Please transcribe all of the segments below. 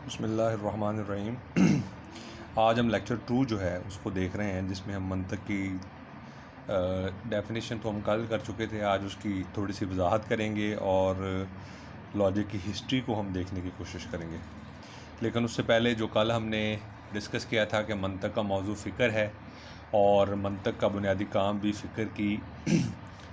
بسم اللہ الرحمن الرحیم۔ آج ہم لیکچر 2 جو ہے اس کو دیکھ رہے ہیں، جس میں ہم منطق کی ڈیفینیشن تو ہم کل کر چکے تھے۔ آج اس کی تھوڑی سی وضاحت کریں گے اور لاجک کی ہسٹری کو ہم دیکھنے کی کوشش کریں گے۔ لیکن اس سے پہلے جو کل ہم نے ڈسکس کیا تھا کہ منطق کا موضوع فکر ہے، اور منطق کا بنیادی کام بھی فکر کی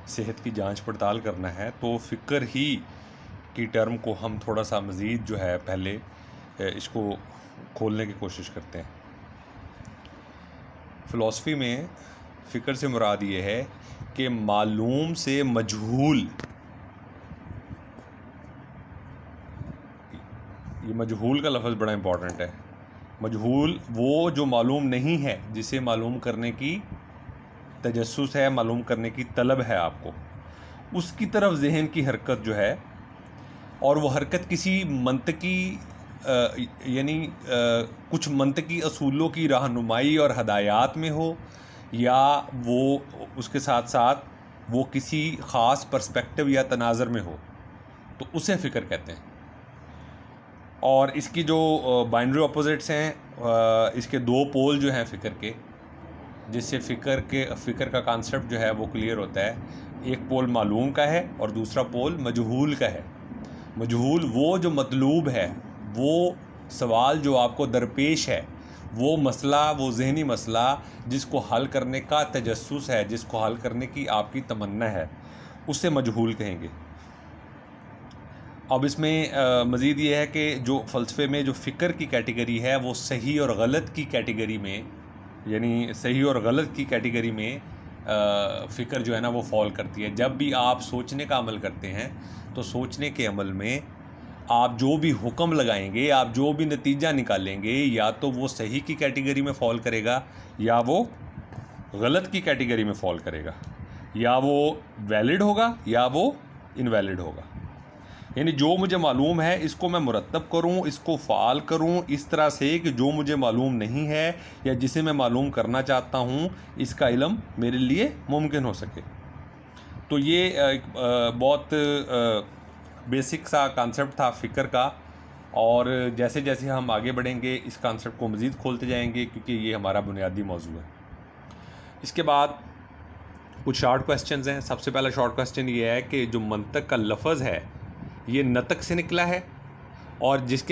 صحت کی جانچ پڑتال کرنا ہے، تو فکر ہی کی ٹرم کو ہم تھوڑا سا مزید جو ہے پہلے اس کو کھولنے کی کوشش کرتے ہیں۔ فلسفی میں فکر سے مراد یہ ہے کہ معلوم سے مجہول، یہ مجہول کا لفظ بڑا امپورٹنٹ ہے۔ مجہول وہ جو معلوم نہیں ہے، جسے معلوم کرنے کی تجسس ہے، معلوم کرنے کی طلب ہے آپ کو، اس کی طرف ذہن کی حرکت جو ہے، اور وہ حرکت کسی منطقی یعنی کچھ منطقی اصولوں کی رہنمائی اور ہدایات میں ہو، یا وہ اس کے ساتھ ساتھ وہ کسی خاص پرسپیکٹو یا تناظر میں ہو، تو اسے فکر کہتے ہیں۔ اور اس کی جو بائنڈری اپوزٹس ہیں، اس کے دو پول جو ہیں فکر کے، جس سے فکر کا کانسیپٹ جو ہے وہ کلیئر ہوتا ہے۔ ایک پول معلوم کا ہے اور دوسرا پول مجہول کا ہے۔ مجہول وہ جو مطلوب ہے، وہ سوال جو آپ کو درپیش ہے، وہ مسئلہ، وہ ذہنی مسئلہ جس کو حل کرنے کا تجسس ہے، جس کو حل کرنے کی آپ کی تمنا ہے، اسے مجہول کہیں گے۔ اب اس میں مزید یہ ہے کہ جو فلسفے میں جو فکر کی کیٹیگری ہے، وہ صحیح اور غلط کی کیٹیگری میں، یعنی صحیح اور غلط کی کیٹیگری میں فکر جو ہے نا وہ فال کرتی ہے۔ جب بھی آپ سوچنے کا عمل کرتے ہیں، تو سوچنے کے عمل میں آپ جو بھی حکم لگائیں گے، آپ جو بھی نتیجہ نکالیں گے، یا تو وہ صحیح کی کیٹیگری میں فال کرے گا، یا وہ غلط کی کیٹیگری میں فال کرے گا، یا وہ ویلڈ ہوگا یا وہ انویلڈ ہوگا۔ یعنی جو مجھے معلوم ہے، اس کو میں مرتب کروں، اس کو فعال کروں اس طرح سے کہ جو مجھے معلوم نہیں ہے یا جسے میں معلوم کرنا چاہتا ہوں، اس کا علم میرے لیے ممکن ہو سکے۔ تو یہ ایک بہت بیسک سا کانسیپٹ تھا فکر کا، اور جیسے جیسے ہم آگے بڑھیں گے اس کانسیپٹ کو مزید کھولتے جائیں گے، کیونکہ یہ ہمارا بنیادی موضوع ہے۔ اس کے بعد کچھ شارٹ کویسچنز ہیں۔ سب سے پہلا شارٹ کویسچن یہ ہے کہ جو منطق کا لفظ ہے، یہ نطق سے نکلا ہے، اور جس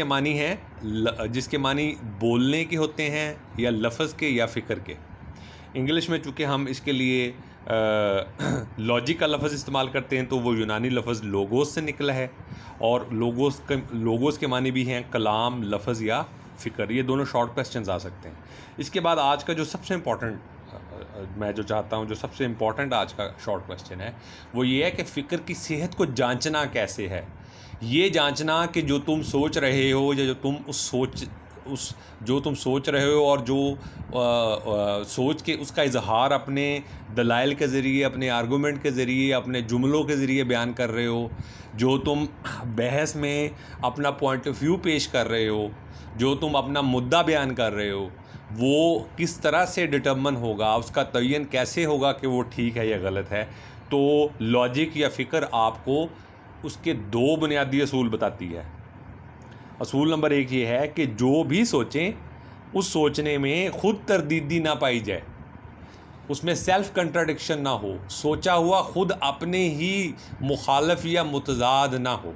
کے معنی بولنے کے ہوتے ہیں، یا لفظ کے یا فکر کے۔ انگلش میں چونکہ ہم اس کے لیے لاجک کا لفظ استعمال کرتے ہیں، تو وہ یونانی لفظ لوگوس سے نکلا ہے، اور لوگوس کے معنی بھی ہیں کلام، لفظ یا فکر۔ یہ دونوں شارٹ کویسچنز آ سکتے ہیں۔ اس کے بعد آج کا جو سب سے امپورٹنٹ، میں جو چاہتا ہوں جو سب سے امپورٹنٹ آج کا شارٹ کویسچن ہے، وہ یہ ہے کہ فکر کی صحت کو جانچنا کیسے ہے۔ یہ جانچنا کہ جو تم سوچ رہے ہو، یا جو تم سوچ رہے ہو، اور جو سوچ کے اس کا اظہار اپنے دلائل کے ذریعے، اپنے آرگومنٹ کے ذریعے، اپنے جملوں کے ذریعے بیان کر رہے ہو، جو تم بحث میں اپنا پوائنٹ آف ویو پیش کر رہے ہو، جو تم اپنا مدعا بیان کر رہے ہو، وہ کس طرح سے ڈٹرمن ہوگا، اس کا تعین کیسے ہوگا کہ وہ ٹھیک ہے یا غلط ہے۔ تو لاجک یا فکر آپ کو اس کے دو بنیادی اصول بتاتی ہے۔ اصول نمبر 1 یہ ہے کہ جو بھی سوچیں، اس سوچنے میں خود تردیدی نہ پائی جائے، اس میں سیلف کنٹراڈکشن نہ ہو، سوچا ہوا خود اپنے ہی مخالف یا متضاد نہ ہو۔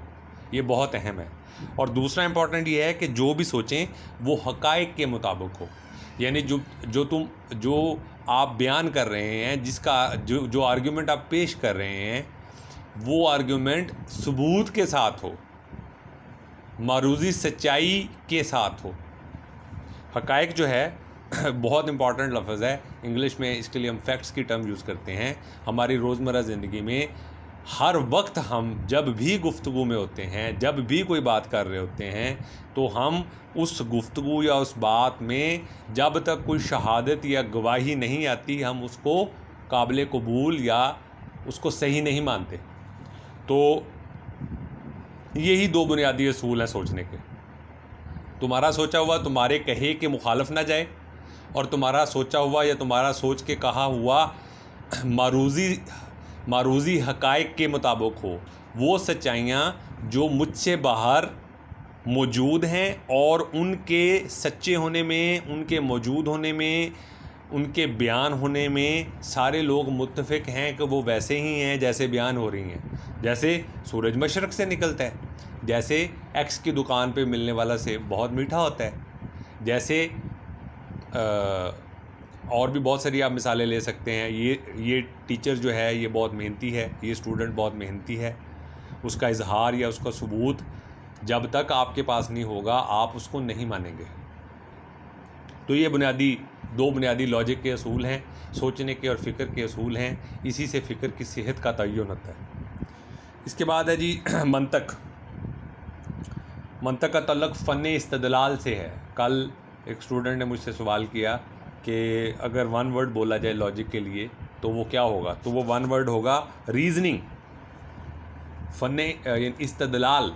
یہ بہت اہم ہے۔ اور دوسرا امپورٹنٹ یہ ہے کہ جو بھی سوچیں وہ حقائق کے مطابق ہو، یعنی جو آپ بیان کر رہے ہیں، جو آرگیومنٹ آپ پیش کر رہے ہیں، وہ آرگیومنٹ ثبوت کے ساتھ ہو، معروضی سچائی کے ساتھ ہو۔ حقائق جو ہے بہت امپورٹنٹ لفظ ہے انگلش میں، اس کے لیے ہم فیکٹس کی ٹرم یوز کرتے ہیں۔ ہماری روزمرہ زندگی میں ہر وقت ہم جب بھی گفتگو میں ہوتے ہیں، جب بھی کوئی بات کر رہے ہوتے ہیں، تو ہم اس گفتگو یا اس بات میں جب تک کوئی شہادت یا گواہی نہیں آتی، ہم اس کو قابل قبول یا اس کو صحیح نہیں مانتے۔ تو یہی دو بنیادی اصول ہیں سوچنے کے۔ تمہارا سوچا ہوا تمہارے کہے کے مخالف نہ جائے، اور تمہارا سوچا ہوا یا تمہارا سوچ کے کہا ہوا معروضی حقائق کے مطابق ہو، وہ سچائیاں جو مجھ سے باہر موجود ہیں اور ان کے سچے ہونے میں، ان کے موجود ہونے میں، ان کے بیان ہونے میں سارے لوگ متفق ہیں کہ وہ ویسے ہی ہیں جیسے بیان ہو رہی ہیں. جیسے سورج مشرق سے نکلتا ہے، جیسے ایکس کی دکان پہ ملنے والا سیب بہت میٹھا ہوتا ہے، جیسے اور بھی بہت ساری آپ مثالیں لے سکتے ہیں. یہ ٹیچر جو ہے یہ بہت محنتی ہے، یہ اسٹوڈنٹ بہت محنتی ہے. اس کا اظہار یا اس کا ثبوت جب تک آپ کے پاس نہیں ہوگا آپ اس کو نہیں مانیں گے. تو یہ دو بنیادی لاجک کے اصول ہیں، سوچنے کے اور فکر کے اصول ہیں. اسی سے فکر کی صحت کا تعین ہوتا ہے. اس کے بعد ہے جی منطق. منطق کا تعلق فن استدلال سے ہے. کل ایک اسٹوڈنٹ نے مجھ سے سوال کیا کہ اگر ون ورڈ بولا جائے لاجک کے لیے تو وہ کیا ہوگا؟ تو وہ ون ورڈ ہوگا ریزننگ. فن استدلال.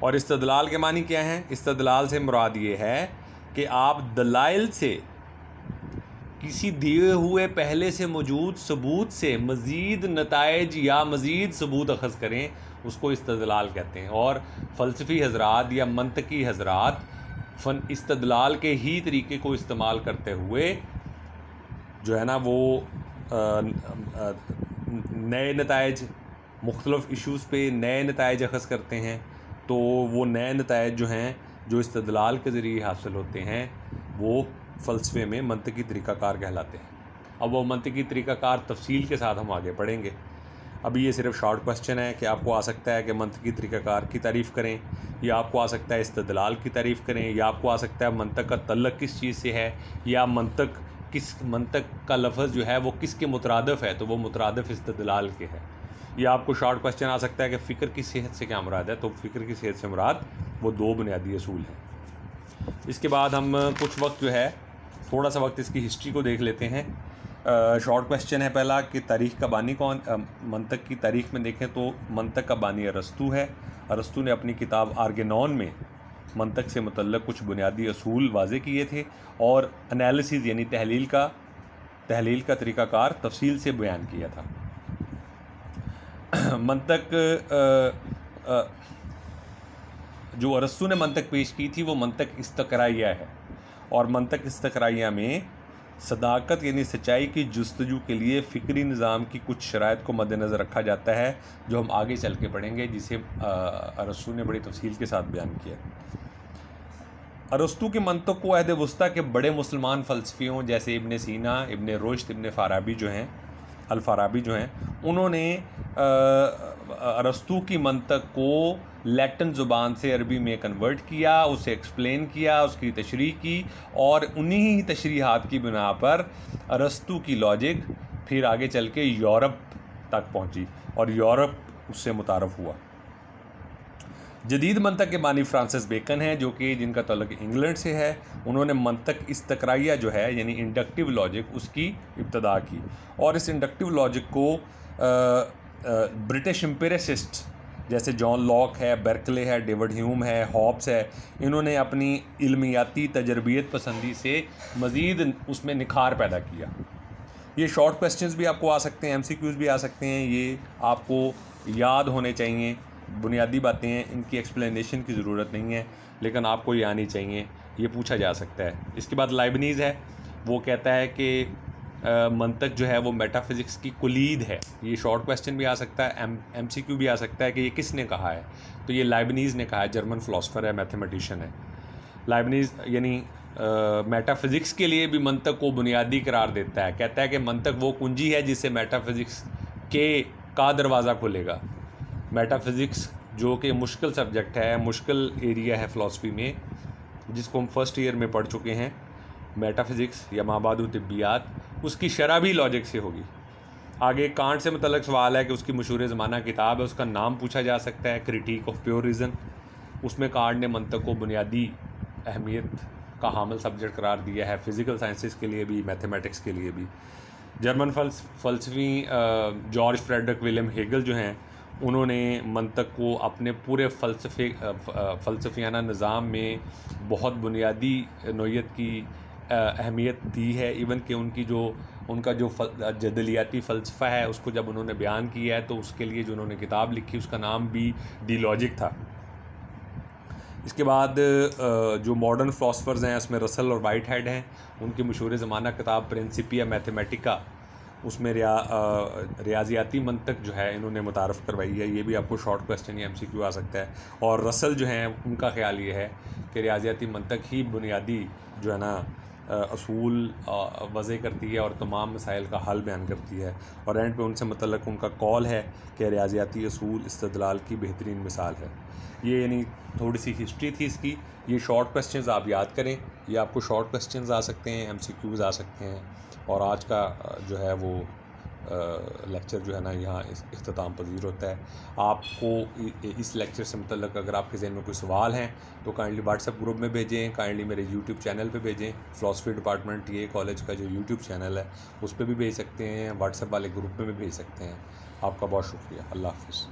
اور استدلال کے معنی کیا ہیں؟ استدلال سے مراد یہ ہے کہ آپ دلائل سے کسی دیے ہوئے پہلے سے موجود ثبوت سے مزید نتائج یا مزید ثبوت اخذ کریں، اس کو استدلال کہتے ہیں. اور فلسفی حضرات یا منطقی حضرات استدلال کے ہی طریقے کو استعمال کرتے ہوئے جو ہے نا وہ نئے نتائج، مختلف ایشوز پہ نئے نتائج اخذ کرتے ہیں. تو وہ نئے نتائج جو ہیں جو استدلال کے ذریعے حاصل ہوتے ہیں وہ فلسفے میں منطقی طریقہ کار کہلاتے ہیں. اب وہ منطقی طریقہ کار تفصیل کے ساتھ ہم آگے پڑھیں گے. ابھی یہ صرف شارٹ کوسچن ہے کہ آپ کو آ سکتا ہے کہ منطقی طریقہ کار کی تعریف کریں، یا آپ کو آ سکتا ہے استدلال کی تعریف کریں، یا آپ کو آ سکتا ہے منطق کا تعلق کس چیز سے ہے، یا منطق کا لفظ جو ہے وہ کس کے مترادف ہے، تو وہ مترادف استدلال کے ہے. یا آپ کو شارٹ کوسچن آ سکتا ہے کہ فکر کی صحت سے کیا مراد ہے، تو فکر کی صحت سے مراد وہ دو بنیادی اصول ہیں. اس کے بعد ہم کچھ وقت جو ہے تھوڑا سا وقت اس کی ہسٹری کو دیکھ لیتے ہیں. شارٹ کوسچن ہے پہلا کہ تاریخ کا بانی کون؟ منطق کی تاریخ میں دیکھیں تو منطق کا بانی ارسطو ہے. ارسطو نے اپنی کتاب آرگینون میں منطق سے متعلق کچھ بنیادی اصول واضح کیے تھے اور انالیسز یعنی تحلیل کا طریقہ کار تفصیل سے بیان کیا تھا. منطق جو ارسطو نے منطق پیش کی تھی وہ منطق استقرائیہ ہے، اور منطق استقرائیہ میں صداقت یعنی سچائی کی جستجو کے لیے فکری نظام کی کچھ شرائط کو مد نظر رکھا جاتا ہے جو ہم آگے چل کے پڑھیں گے، جسے ارسطو نے بڑی تفصیل کے ساتھ بیان کیا. ارسطو کے منطق کو عہد وسطیٰ کے بڑے مسلمان فلسفیوں جیسے ابن سینا، ابن رشد، ابن الفارابی جو ہیں انہوں نے ارسطو کی منطق کو لیٹن زبان سے عربی میں کنورٹ کیا، اسے ایکسپلین کیا، اس کی تشریح کی، اور انہی تشریحات کی بنا پر ارسطو کی لاجک پھر آگے چل کے یورپ تک پہنچی اور یورپ اس سے متعارف ہوا. جدید منطق کے بانی فرانسس بیکن ہیں جو کہ جن کا تعلق انگلینڈ سے ہے. انہوں نے منطق استقرائیہ جو ہے یعنی انڈکٹیو لاجک اس کی ابتدا کی، اور اس انڈکٹیو لاجک کو برٹش امپیریسسٹ جیسے جان لاک ہے، برکلے ہے، ڈیوڈ ہیوم ہے، ہابس ہے، انہوں نے اپنی علمیاتی تجربیت پسندی سے مزید اس میں نکھار پیدا کیا. یہ شارٹ کوسچنز بھی آپ کو آ سکتے ہیں، MCQs بھی آ سکتے ہیں، یہ آپ کو یاد ہونے چاہیے. بنیادی باتیں ہیں، ان کی ایکسپلینیشن کی ضرورت نہیں ہے، لیکن آپ کو یہ آنی چاہیے، یہ پوچھا جا سکتا ہے. اس کے بعد لائبنیز ہے، وہ کہتا ہے کہ منطق جو ہے وہ میٹا فزکس کی کلید ہے. یہ شارٹ کوسچن بھی آ سکتا ہے، MCQ بھی آ سکتا ہے کہ یہ کس نے کہا ہے. تو یہ لائبنیز نے کہا ہے، جرمن فلاسفر ہے، میتھمیٹیشین ہے. لائبنیز یعنی میٹا فزکس کے لیے بھی منطق کو بنیادی قرار دیتا ہے. کہتا ہے کہ منطق وہ کنجی ہے جس سے میٹا فزکس کا دروازہ کھلے گا. میٹا فزکس جو کہ مشکل سبجیکٹ ہے، مشکل ایریا ہے فلاسفی میں، جس کو ہم فرسٹ ایئر میں پڑھ چکے ہیں، میٹا فزکس یا مابعد طبیات، اس کی شرح بھی لاجک سے ہوگی. آگے کانٹ سے متعلق سوال ہے کہ اس کی مشہور زمانہ کتاب ہے، اس کا نام پوچھا جا سکتا ہے، کریٹیک آف پیور ریزن. اس میں کانٹ نے منطق کو بنیادی اہمیت کا حامل سبجیکٹ قرار دیا ہے، فزیکل سائنسز کے لیے بھی، میتھمیٹکس کے لیے بھی. جرمن فلسفی جارج فریڈرک ولیم ہیگل جو ہیں انہوں نے منطق کو اپنے پورے فلسفیانہ نظام میں بہت بنیادی نوعیت کی اہمیت دی ہے. ایون کہ ان کا جو جدلیاتی فلسفہ ہے اس کو جب انہوں نے بیان کیا ہے تو اس کے لیے جو انہوں نے کتاب لکھی اس کا نام بھی ڈی لاجک تھا. اس کے بعد جو ماڈرن فلاسفرز ہیں اس میں رسل اور وائٹ ہیڈ ہیں. ان کی مشہور زمانہ کتاب پرنسپیا میتھمیٹیکا، اس میں ریاضیاتی منطق جو ہے انہوں نے متعارف کروائی ہے. یہ بھی آپ کو شارٹ کویسچن یا MCQ آ سکتا ہے. اور رسل جو ہیں ان کا خیال یہ ہے کہ ریاضیاتی منطق ہی بنیادی جو ہے نا اصول وضع کرتی ہے اور تمام مسائل کا حل بیان کرتی ہے. اور اینڈ پہ ان سے متعلق ان کا قول ہے کہ ریاضیاتی اصول استدلال کی بہترین مثال ہے. یہ یعنی تھوڑی سی ہسٹری تھی اس کی. یہ شارٹ کویسچنز آپ یاد کریں، یہ آپ کو شارٹ کویسچنز آ سکتے ہیں، MCQs آ سکتے ہیں. اور آج کا جو ہے وہ لیکچر جو ہے نا یہاں اختتام پذیر ہوتا ہے. آپ کو اس لیکچر سے متعلق اگر آپ کے ذہن میں کوئی سوال ہیں تو کائنڈلی واٹس ایپ گروپ میں بھیجیں، کائنڈلی میرے یوٹیوب چینل پہ بھیجیں. فلاسفی ڈپارٹمنٹ یہ کالج کا جو یوٹیوب چینل ہے اس پہ بھی بھیج سکتے ہیں، واٹس ایپ والے گروپ میں بھی بھیج سکتے ہیں. آپ کا بہت شکریہ. اللہ حافظ.